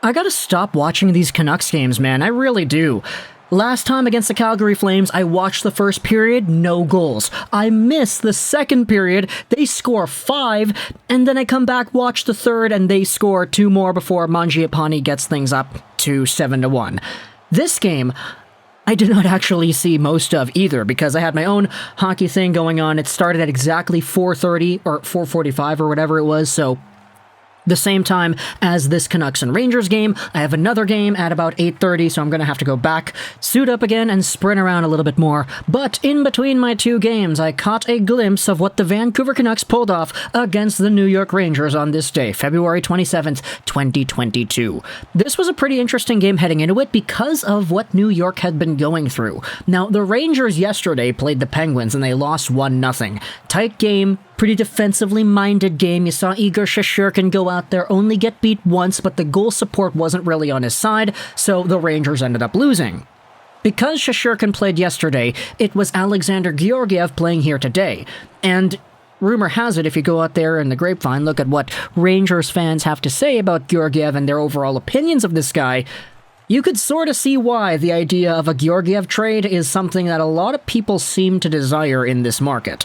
I gotta stop watching these Canucks games, man. I really do. Last time against the Calgary Flames, I watched the first period, no goals. I miss the second period, they score 5, and then I come back, watch the third, and they score 2 more before Mangiapane gets things up to 7-1. This game, I did not actually see most of either, because I had my own hockey thing going on. It started at exactly 4:30 or 4:45 or whatever it was, so the same time as this Canucks and Rangers game. I have another game at about 8:30, so I'm going to have to go back, suit up again, and sprint around a little bit more. But in between my 2 games, I caught a glimpse of what the Vancouver Canucks pulled off against the New York Rangers on this day, February 27th, 2022. This was a pretty interesting game heading into it because of what New York had been going through. Now, the Rangers yesterday played the Penguins, and they lost 1-0. Tight game, pretty defensively minded game. You saw Igor Shesterkin go out there, only get beat once, but the goal support wasn't really on his side, so the Rangers ended up losing. Because Shesterkin played yesterday, it was Alexandar Georgiev playing here today. And rumor has it, if you go out there in the grapevine, look at what Rangers fans have to say about Georgiev and their overall opinions of this guy, you could sort of see why the idea of a Georgiev trade is something that a lot of people seem to desire in this market.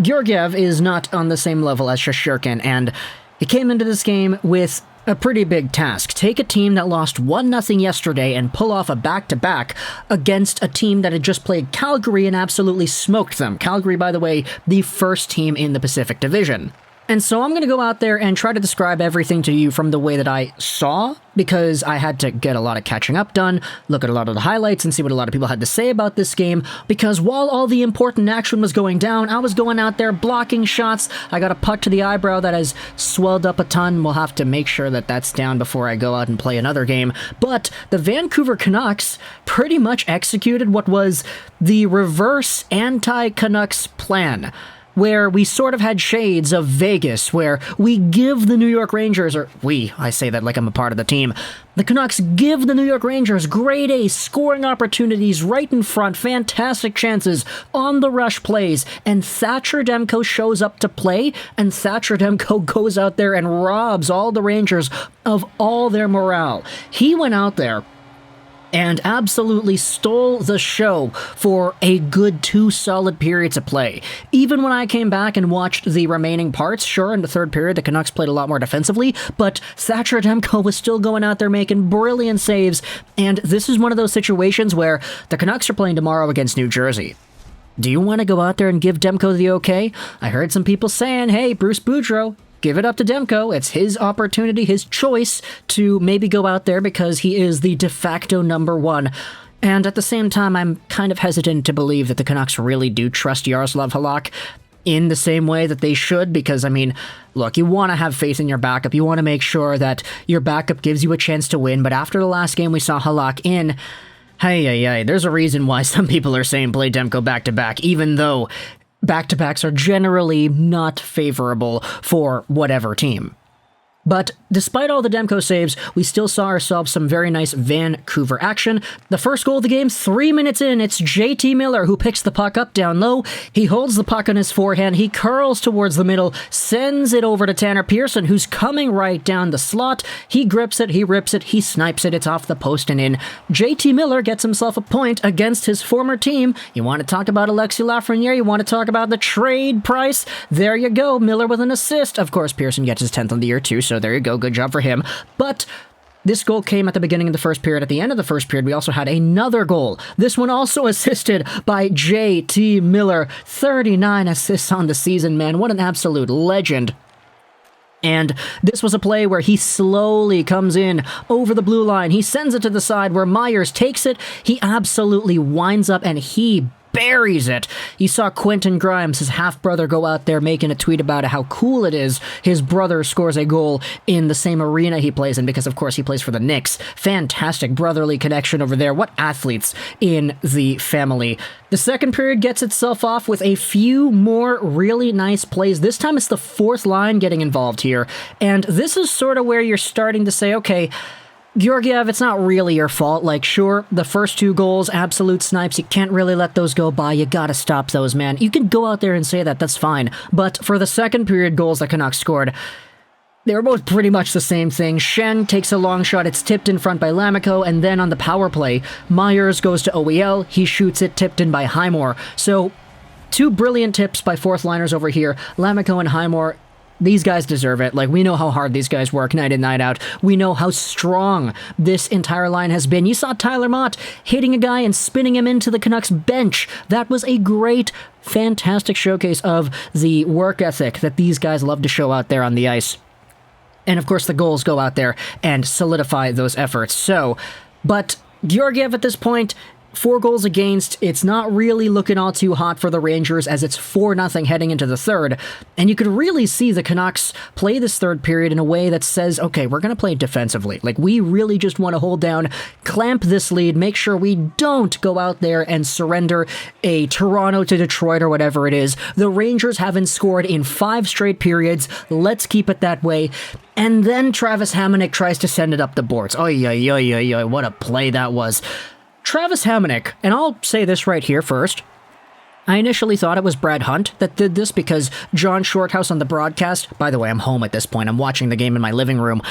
Georgiev is not on the same level as Shesterkin, and he came into this game with a pretty big task. Take a team that lost 1-0 yesterday and pull off a back-to-back against a team that had just played Calgary and absolutely smoked them. Calgary, by the way, the first team in the Pacific Division. And so I'm going to go out there and try to describe everything to you from the way that I saw, because I had to get a lot of catching up done, look at a lot of the highlights and see what a lot of people had to say about this game, because while all the important action was going down, I was going out there blocking shots. I got a puck to the eyebrow that has swelled up a ton. We'll have to make sure that that's down before I go out and play another game. But the Vancouver Canucks pretty much executed what was the reverse anti-Canucks plan, where we sort of had shades of Vegas, where we give the New York Rangers, I say that like I'm a part of the team, the Canucks give the New York Rangers grade A scoring opportunities right in front, fantastic chances on the rush plays, and Thatcher Demko shows up to play, and Thatcher Demko goes out there and robs all the Rangers of all their morale. He went out there and absolutely stole the show for a good 2 solid periods of play. Even when I came back and watched the remaining parts, sure, in the third period, the Canucks played a lot more defensively, but Thatcher Demko was still going out there making brilliant saves, and this is one of those situations where the Canucks are playing tomorrow against New Jersey. Do you want to go out there and give Demko the okay? I heard some people saying, hey, Bruce Boudreau, give it up to Demko. It's his opportunity, his choice to maybe go out there because he is the de facto number 1. And at the same time, I'm kind of hesitant to believe that the Canucks really do trust Yaroslav Halak in the same way that they should, because, I mean, look, you want to have faith in your backup. You want to make sure that your backup gives you a chance to win. But after the last game we saw Halak in, there's a reason why some people are saying play Demko back-to-back, even though back-to-backs are generally not favorable for whatever team. But despite all the Demko saves, we still saw ourselves some very nice Vancouver action. The first goal of the game, 3 minutes in, it's JT Miller who picks the puck up down low. He holds the puck on his forehand, he curls towards the middle, sends it over to Tanner Pearson, who's coming right down the slot. He grips it, he rips it, he snipes it, it's off the post and in. JT Miller gets himself a point against his former team. You want to talk about Alexis Lafreniere, you want to talk about the trade price? There you go, Miller with an assist. Of course, Pearson gets his 10th on the year too, so there you go, good job for him. But this goal came at the beginning of the first period. At the end of the first period, we also had another goal. This one also assisted by JT Miller. 39 assists on the season, man. What an absolute legend. And this was a play where he slowly comes in over the blue line. He sends it to the side where Myers takes it. He absolutely winds up and he buries it. You saw Quentin Grimes, his half-brother, go out there making a tweet about how cool it is his brother scores a goal in the same arena he plays in, because of course he plays for the Knicks. Fantastic brotherly connection over there. What athletes in the family. The second period gets itself off with a few more really nice plays. This time it's the fourth line getting involved here, and this is sort of where you're starting to say, okay, Georgiev, it's not really your fault. Like, sure, the first 2 goals, absolute snipes, you can't really let those go by. You gotta stop those, man. You can go out there and say that, that's fine. But for the second period goals that Canucks scored, They were both pretty much the same thing. Shen takes a long shot, it's tipped in front by Lammikko, and then on the power play, Myers goes to OEL, he shoots it, tipped in by Highmore. So, two brilliant tips by fourth liners over here. Lammikko and Highmore, these guys deserve it. Like, we know how hard these guys work night in, night out. We know how strong this entire line has been. You saw Tyler Mott hitting a guy and spinning him into the Canucks bench. That was a great, fantastic showcase of the work ethic that these guys love to show out there on the ice. And of course, the goals go out there and solidify those efforts. So, but Georgiev at this point, 4 goals against, it's not really looking all too hot for the Rangers as it's 4-0 heading into the third. And you could really see the Canucks play this third period in a way that says, okay, we're going to play defensively. Like, we really just want to hold down, clamp this lead, make sure we don't go out there and surrender a Toronto to Detroit or whatever it is. The Rangers haven't scored in 5 straight periods. Let's keep it that way. And then Travis Hamonic tries to send it up the boards. Oy, oy, oy, oy, oy, what a play that was. Travis Hamonic, and I'll say this right here first, I initially thought it was Brad Hunt that did this because John Shorthouse on the broadcast, by the way, I'm home at this point, I'm watching the game in my living room,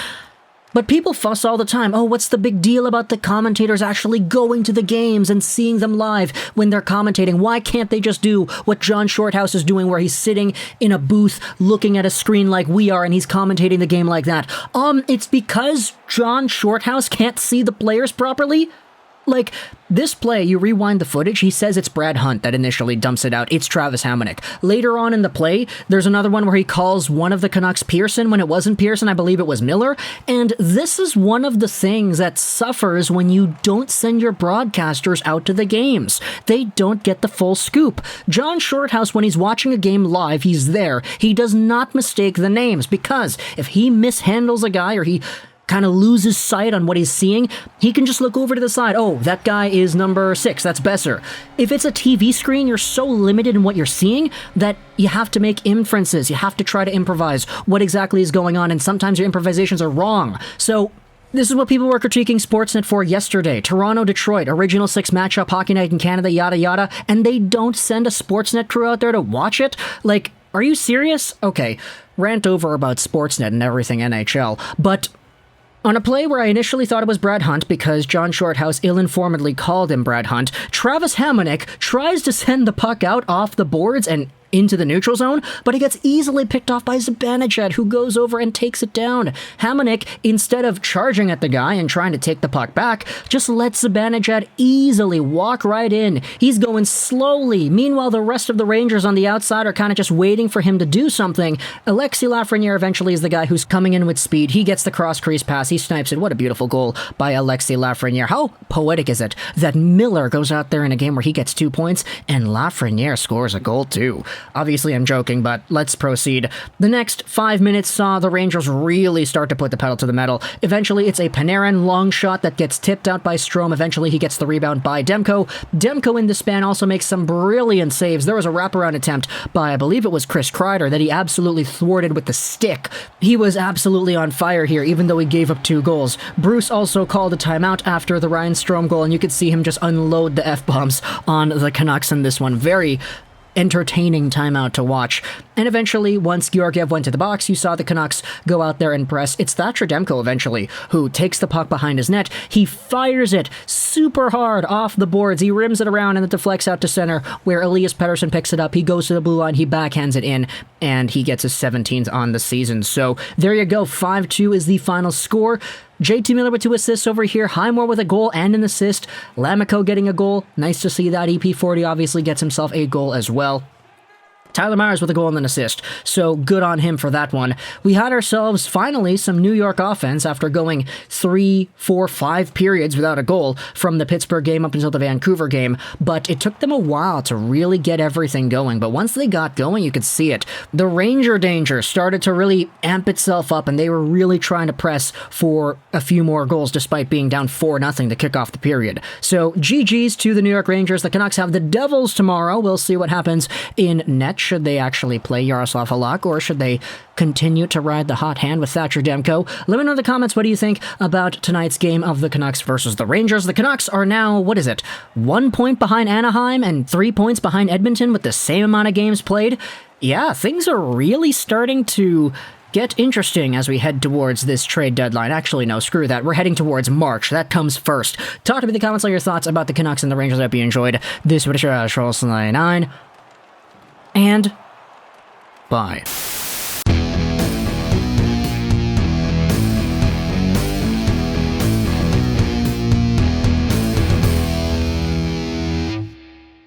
but people fuss all the time, oh, what's the big deal about the commentators actually going to the games and seeing them live when they're commentating? Why can't they just do what John Shorthouse is doing where he's sitting in a booth looking at a screen like we are and he's commentating the game like that? It's because John Shorthouse can't see the players properly? Like, this play, you rewind the footage, he says it's Brad Hunt that initially dumps it out. It's Travis Hamonic. Later on in the play, there's another one where he calls one of the Canucks Pearson when it wasn't Pearson, I believe it was Miller. And this is one of the things that suffers when you don't send your broadcasters out to the games. They don't get the full scoop. John Shorthouse, when he's watching a game live, he's there. He does not mistake the names because if he mishandles a guy or he kind of loses sight on what he's seeing, he can just look over to the side. Oh, that guy is number 6. That's Besser. If it's a TV screen, you're so limited in what you're seeing that you have to make inferences. You have to try to improvise what exactly is going on, and sometimes your improvisations are wrong. So this is what people were critiquing Sportsnet for yesterday. Toronto-Detroit, original 6 matchup, hockey night in Canada, yada yada, and they don't send a Sportsnet crew out there to watch it? Like, are you serious? Okay, rant over about Sportsnet and everything NHL, but on a play where I initially thought it was Brad Hunt because John Shorthouse ill-informedly called him Brad Hunt, Travis Hamonic tries to send the puck out off the boards and into the neutral zone, but he gets easily picked off by Zibanejad, who goes over and takes it down. Hamonic, instead of charging at the guy and trying to take the puck back, just lets Zibanejad easily walk right in. He's going slowly. Meanwhile, the rest of the Rangers on the outside are kind of just waiting for him to do something. Alexis Lafreniere eventually is the guy who's coming in with speed. He gets the cross-crease pass. He snipes it. What a beautiful goal by Alexis Lafreniere. How poetic is it that Miller goes out there in a game where he gets 2 points and Lafreniere scores a goal too? Obviously, I'm joking, but let's proceed. The next 5 minutes saw the Rangers really start to put the pedal to the metal. Eventually, it's a Panarin long shot that gets tipped out by Strome. Eventually, he gets the rebound by Demko. Demko in the span also makes some brilliant saves. There was a wraparound attempt by, I believe it was Chris Kreider, that he absolutely thwarted with the stick. He was absolutely on fire here, even though he gave up 2 goals. Bruce also called a timeout after the Ryan Strome goal, and you could see him just unload the F-bombs on the Canucks in this one. Very entertaining timeout to watch. And eventually, once Georgiev went to the box, you saw the Canucks go out there and press. It's Thatcher Demko eventually who takes the puck behind his net. He fires it super hard off the boards. He rims it around and it deflects out to center where Elias Pettersson picks it up. He goes to the blue line. He backhands it in and he gets his 17th on the season. So there you go. 5-2 is the final score. JT Miller with 2 assists over here. Highmore with a goal and an assist. Lammikko getting a goal. Nice to see that. EP40 obviously gets himself a goal as well. Tyler Myers with a goal and an assist, so good on him for that one. We had ourselves, finally, some New York offense after going 3, 4, 5 periods without a goal from the Pittsburgh game up until the Vancouver game, but it took them a while to really get everything going, but once they got going, you could see it. The Ranger danger started to really amp itself up, and they were really trying to press for a few more goals despite being down 4-0 to kick off the period. So, GG's to the New York Rangers. The Canucks have the Devils tomorrow. We'll see what happens in net. Should they actually play Yaroslav Halak, or should they continue to ride the hot hand with Thatcher Demko? Let me know in the comments, what do you think about tonight's game of the Canucks versus the Rangers? The Canucks are now, 1 point behind Anaheim and 3 points behind Edmonton with the same amount of games played. Yeah, things are really starting to get interesting as we head towards this trade deadline. Actually, no, screw that. We're heading towards March. That comes first. Talk to me in the comments on your thoughts about the Canucks and the Rangers. I hope you enjoyed this video. Trolls 99. And bye.